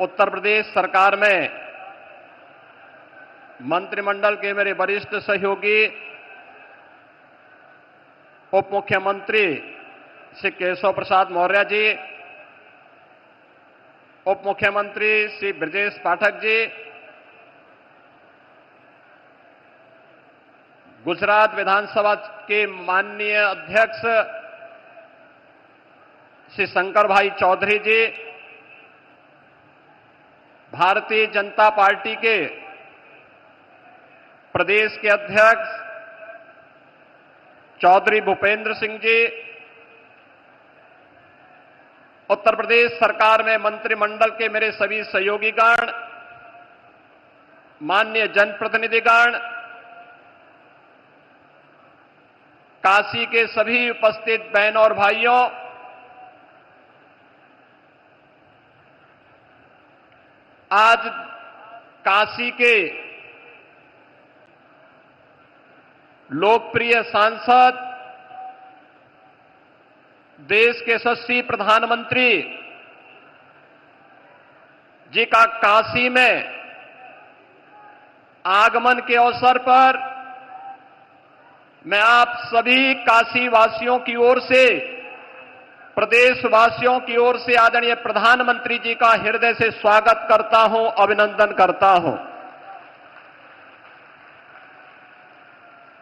उत्तर प्रदेश सरकार में मंत्रिमंडल के मेरे वरिष्ठ सहयोगी उप मुख्यमंत्री श्री केशव प्रसाद मौर्य जी, उप मुख्यमंत्री श्री ब्रजेश पाठक जी, गुजरात विधानसभा के माननीय अध्यक्ष श्री शंकर भाई चौधरी जी, भारतीय जनता पार्टी के प्रदेश के अध्यक्ष चौधरी भूपेंद्र सिंह जी, उत्तर प्रदेश सरकार में मंत्रिमंडल के मेरे सभी सहयोगीगण, माननीय जनप्रतिनिधिगण, काशी के सभी उपस्थित बहनों और भाइयों, आज काशी के लोकप्रिय सांसद, देश के यशस्वी प्रधानमंत्री जी का काशी में आगमन के अवसर पर मैं आप सभी काशी वासियों की ओर से, प्रदेशवासियों की ओर से आदरणीय प्रधानमंत्री जी का हृदय से स्वागत करता हूं, अभिनंदन करता हूं।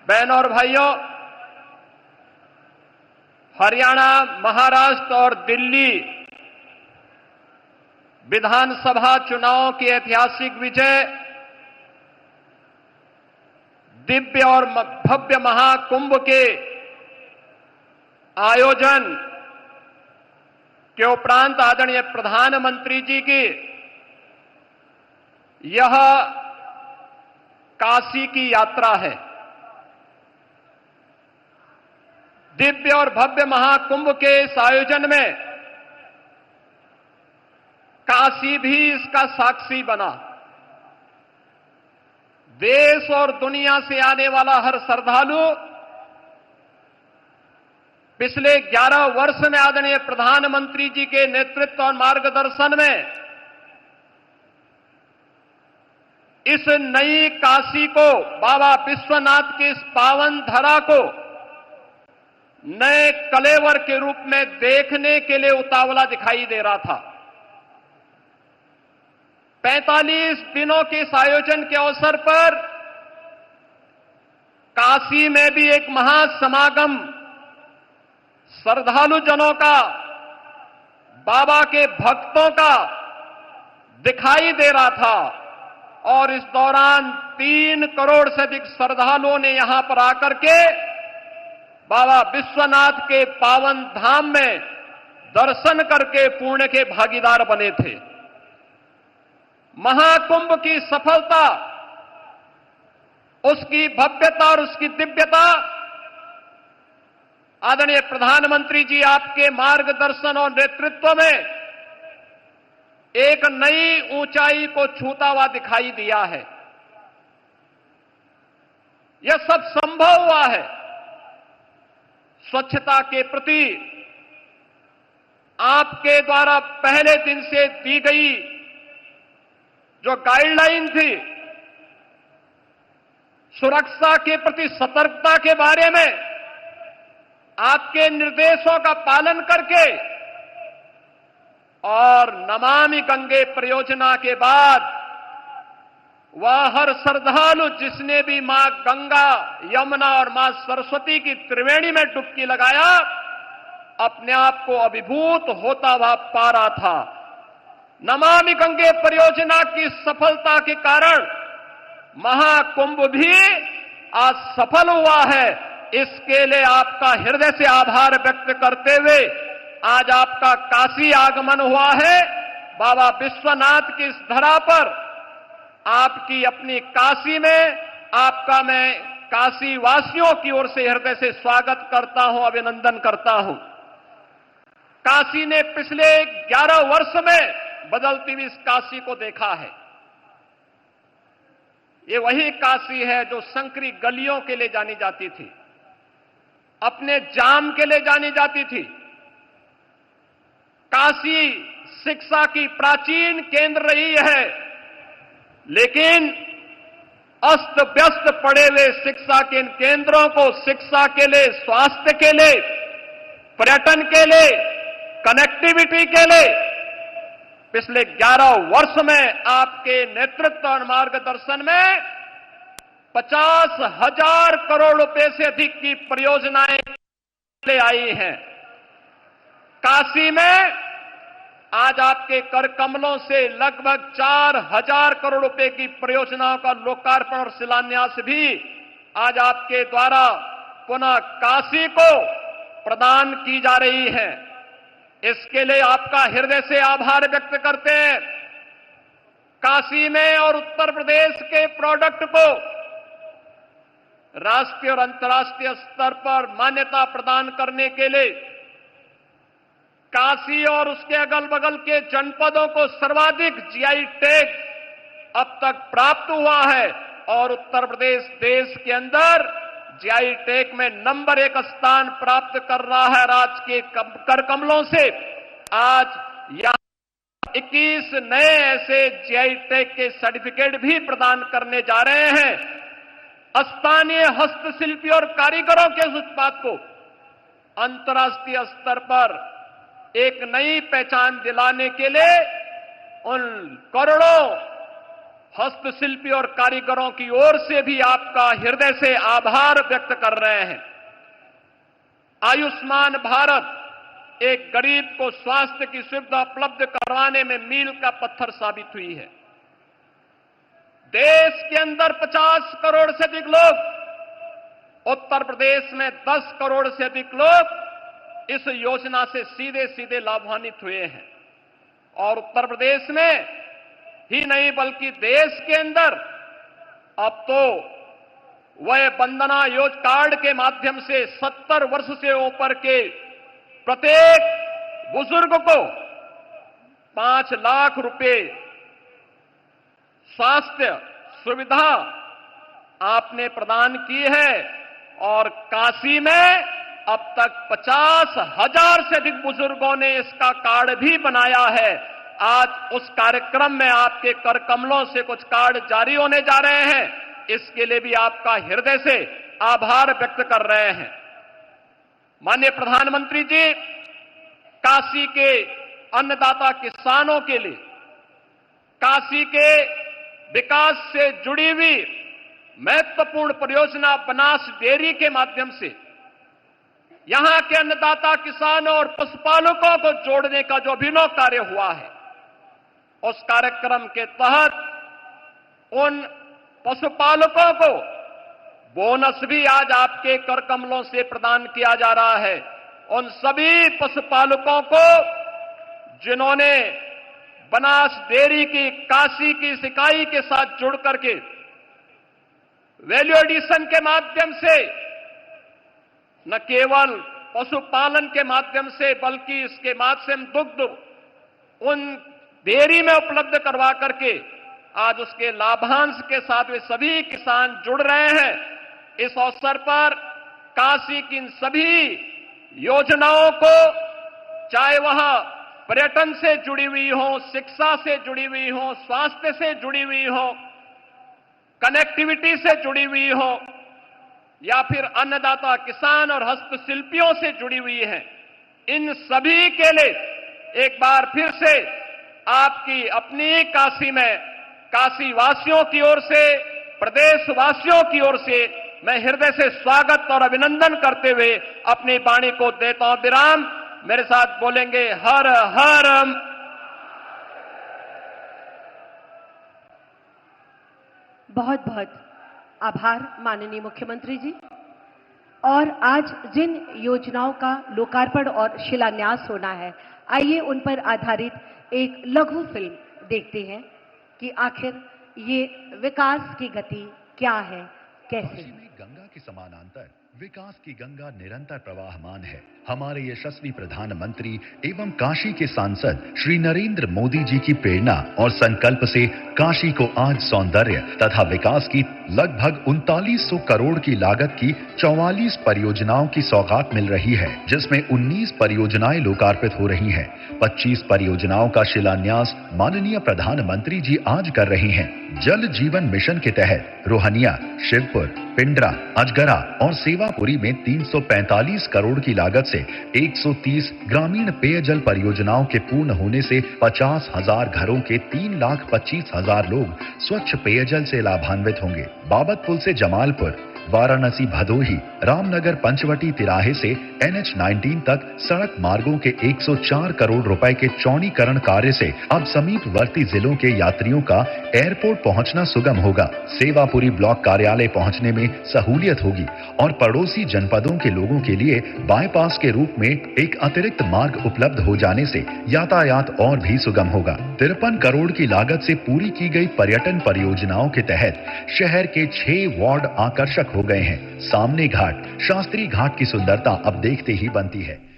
बहनों और भाइयों, हरियाणा, महाराष्ट्र और दिल्ली विधानसभा चुनावों की ऐतिहासिक विजय, दिव्य और भव्य महाकुंभ के आयोजन के उपरांत आदरणीय प्रधानमंत्री जी की यह काशी की यात्रा है। दिव्य और भव्य महाकुंभ के इस आयोजन में काशी भी इसका साक्षी बना। देश और दुनिया से आने वाला हर श्रद्धालु पिछले 11 वर्ष में आदरणीय प्रधानमंत्री जी के नेतृत्व और मार्गदर्शन में इस नई काशी को, बाबा विश्वनाथ की इस पावन धरा को नए कलेवर के रूप में देखने के लिए उतावला दिखाई दे रहा था। 45 दिनों के इस आयोजन के अवसर पर काशी में भी एक महासमागम श्रद्धालु जनों का, बाबा के भक्तों का दिखाई दे रहा था और इस दौरान 3 करोड़ से अधिक श्रद्धालुओं ने यहां पर आकर के बाबा विश्वनाथ के पावन धाम में दर्शन करके पुण्य के भागीदार बने थे। महाकुंभ की सफलता, उसकी भव्यता और उसकी दिव्यता आदरणीय प्रधानमंत्री जी आपके मार्गदर्शन और नेतृत्व में एक नई ऊंचाई को छूता हुआ दिखाई दिया है। यह सब संभव हुआ है स्वच्छता के प्रति आपके द्वारा पहले दिन से दी गई जो गाइडलाइन थी, सुरक्षा के प्रति सतर्कता के बारे में आपके निर्देशों का पालन करके और नमामि गंगे परियोजना के बाद वह हर श्रद्धालु जिसने भी मां गंगा, यमुना और मां सरस्वती की त्रिवेणी में डुबकी लगाया, अपने आप को अभिभूत होता हुआ पा रहा था। नमामि गंगे परियोजना की सफलता के कारण महाकुंभ भी आज सफल हुआ है। इसके लिए आपका हृदय से आभार व्यक्त करते हुए आज आपका काशी आगमन हुआ है। बाबा विश्वनाथ की इस धरा पर आपकी अपनी काशी में आपका मैं काशी वासियों की ओर से हृदय से स्वागत करता हूं, अभिनंदन करता हूं। काशी ने पिछले 11 वर्ष में बदलती हुई इस काशी को देखा है। ये वही काशी है जो संकरी गलियों के लिए जानी जाती थी, अपने जाम के लिए जानी जाती थी। काशी शिक्षा की प्राचीन केंद्र रही है, लेकिन अस्त व्यस्त पड़े हुए शिक्षा के इन केंद्रों को शिक्षा के लिए, स्वास्थ्य के लिए, पर्यटन के लिए, कनेक्टिविटी के लिए पिछले 11 वर्ष में आपके नेतृत्व और मार्गदर्शन में 50,000 करोड़ रुपए से अधिक की परियोजनाएं ले आई हैं। काशी में आज आपके कर कमलों से लगभग 4,000 करोड़ रुपए की परियोजनाओं का लोकार्पण और शिलान्यास भी आज आपके द्वारा पुनः काशी को प्रदान की जा रही है। इसके लिए आपका हृदय से आभार व्यक्त करते हैं। काशी में और उत्तर प्रदेश के प्रोडक्ट को राष्ट्रीय और अंतर्राष्ट्रीय स्तर पर मान्यता प्रदान करने के लिए काशी और उसके अगल बगल के जनपदों को सर्वाधिक जीआई टैग अब तक प्राप्त हुआ है और उत्तर प्रदेश देश के अंदर जीआई टैग में नंबर 1 स्थान प्राप्त कर रहा है। राज्य के कर कमलों से आज यहां 21 नए ऐसे जीआई टैग के सर्टिफिकेट भी प्रदान करने जा रहे हैं। स्थानीय हस्तशिल्पी और कारीगरों के उस उत्पाद को अंतर्राष्ट्रीय स्तर पर एक नई पहचान दिलाने के लिए उन करोड़ों हस्तशिल्पी और कारीगरों की ओर से भी आपका हृदय से आभार व्यक्त कर रहे हैं। आयुष्मान भारत एक गरीब को स्वास्थ्य की सुविधा उपलब्ध करवाने में मील का पत्थर साबित हुई है। देश के अंदर 50 करोड़ से अधिक लोग, उत्तर प्रदेश में 10 करोड़ से अधिक लोग इस योजना से सीधे सीधे लाभान्वित हुए हैं और उत्तर प्रदेश में ही नहीं बल्कि देश के अंदर अब तो वह वंदना योजना कार्ड के माध्यम से 70 वर्ष से ऊपर के प्रत्येक बुजुर्ग को 5 लाख रुपए स्वास्थ्य सुविधा आपने प्रदान की है और काशी में अब तक 50,000 से अधिक बुजुर्गों ने इसका कार्ड भी बनाया है। आज उस कार्यक्रम में आपके कर कमलों से कुछ कार्ड जारी होने जा रहे हैं। इसके लिए भी आपका हृदय से आभार व्यक्त कर रहे हैं। माननीय प्रधानमंत्री जी, काशी के अन्नदाता किसानों के लिए काशी के विकास से जुड़ी हुई महत्वपूर्ण परियोजना बनास डेयरी के माध्यम से यहां के अन्नदाता किसानों और पशुपालकों को जोड़ने का जो अभिनव कार्य हुआ है, उस कार्यक्रम के तहत उन पशुपालकों को बोनस भी आज आपके कर कमलों से प्रदान किया जा रहा है। उन सभी पशुपालकों को जिन्होंने बनास डेयरी की काशी की इकाई के साथ जुड़ करके वैल्यू एडिशन के माध्यम से न केवल पशुपालन के माध्यम से बल्कि इसके माध्यम दुग्ध उन डेयरी में उपलब्ध करवा करके आज उसके लाभांश के साथ वे सभी किसान जुड़ रहे हैं। इस अवसर पर काशी की इन सभी योजनाओं को, चाहे वह पर्यटन से जुड़ी हुई हो, शिक्षा से जुड़ी हुई हो, स्वास्थ्य से जुड़ी हुई हो, कनेक्टिविटी से जुड़ी हुई हो या फिर अन्नदाता किसान और हस्तशिल्पियों से जुड़ी हुई है, इन सभी के लिए एक बार फिर से आपकी अपनी काशी में काशी वासियों की ओर से, प्रदेशवासियों की ओर से मैं हृदय से स्वागत और अभिनंदन करते हुए अपनी वाणी को देता हूं विराम। मेरे साथ बोलेंगे हर हर। बहुत बहुत आभार माननीय मुख्यमंत्री जी। और आज जिन योजनाओं का लोकार्पण और शिलान्यास होना है, आइए उन पर आधारित एक लघु फिल्म देखते हैं कि आखिर ये विकास की गति क्या है, कैसे। गंगा के समानांतर विकास की गंगा निरंतर प्रवाहमान है। हमारे यशस्वी प्रधानमंत्री एवं काशी के सांसद श्री नरेंद्र मोदी जी की प्रेरणा और संकल्प से काशी को आज सौंदर्य तथा विकास की लगभग 3900 करोड़ की लागत की 44 परियोजनाओं की सौगात मिल रही है, जिसमें 19 परियोजनाएं लोकार्पित हो रही हैं। 25 परियोजनाओं का शिलान्यास माननीय प्रधानमंत्री जी आज कर रहे हैं। जल जीवन मिशन के तहत रोहनिया, शिवपुर, पिंडरा, अजगरा और सेवापुरी में 345 करोड़ की लागत से 130 ग्रामीण पेयजल परियोजनाओं के पूर्ण होने से 50,000 घरों के 3,25,000 लोग स्वच्छ पेयजल से लाभान्वित होंगे। बाबत पुल से जमालपुर, वाराणसी भदोही, रामनगर पंचवटी तिराहे से NH-19 तक सड़क मार्गों के 104 करोड़ रुपए के चौड़ीकरण कार्य से अब समीपवर्ती जिलों के यात्रियों का एयरपोर्ट पहुंचना सुगम होगा। सेवापुरी ब्लॉक कार्यालय पहुंचने में सहूलियत होगी और पड़ोसी जनपदों के लोगों के लिए बाईपास के रूप में एक अतिरिक्त मार्ग उपलब्ध हो जाने से यातायात और भी सुगम होगा। 53 करोड़ की लागत से पूरी की गई पर्यटन परियोजनाओं के तहत शहर के 6 वार्ड आकर्षक हो गए हैं। सामने घाट, शास्त्री घाट की सुंदरता अब देखते ही बनती है।